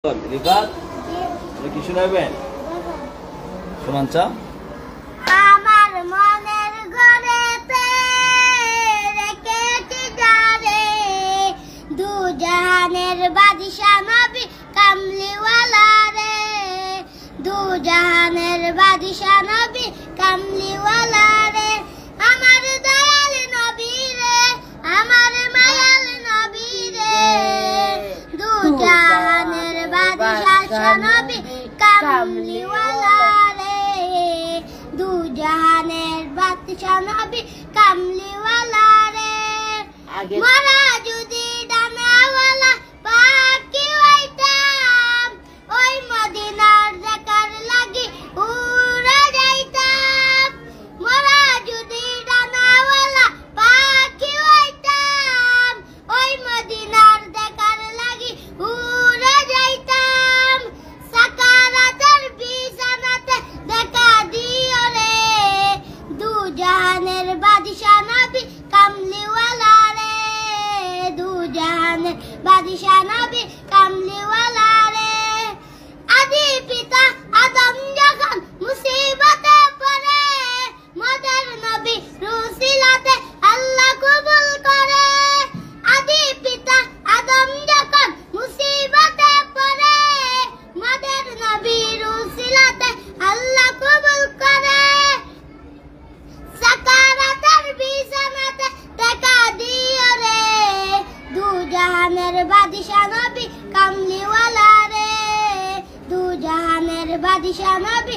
রিফাত কি শোনাবেন? শোনান চা। আমার মনের ঘরেতে রেখেছি যারে, দু জাহানের বাদশা নবী কামলিওয়ালা রে, দু জাহানের বাদশা নবী কামলিওয়ালা রে। আমার দয়াল নবী রে, আমার মায়াল নবী রে, দু জাহানের বাদশা নবী কামলিওয়ালা রে, দু জাহানের বাদশা নবী কামলিওয়ালা রে। মারা যদি ডানাওয়ালা পাখি হইতাম, ওই মদিনার দেখার লাগি উড়ে যাইতাম। মারা যদি ডানাওয়ালা পাখি হইতাম, ওই মদিনার দেখার লাগি উড়ে যাইতাম। সাকারাতের বিছানাতে দেখা দিও রে, দু জাহানের বাদশা নবী কামলিওয়ালা রে, দু জাহানের বাদশা নবী কামলিওয়ালা রে। আদি পিতা আদম যখন মুসিবতে পড়ে, মদের নবী রুসিলাতে আল্লাহ কবুল করে। আদি পিতা আদম যখন মুসিবতে পড়ে, মদের নবী রুসিলাতে আল্লাহ কবুল করে। সাকারাতের বিছানাতে দেখা দিও রে, দু জাহানের বাদশা নবী কামলিওয়ালা রে, দু জাহানের বাদশা নবী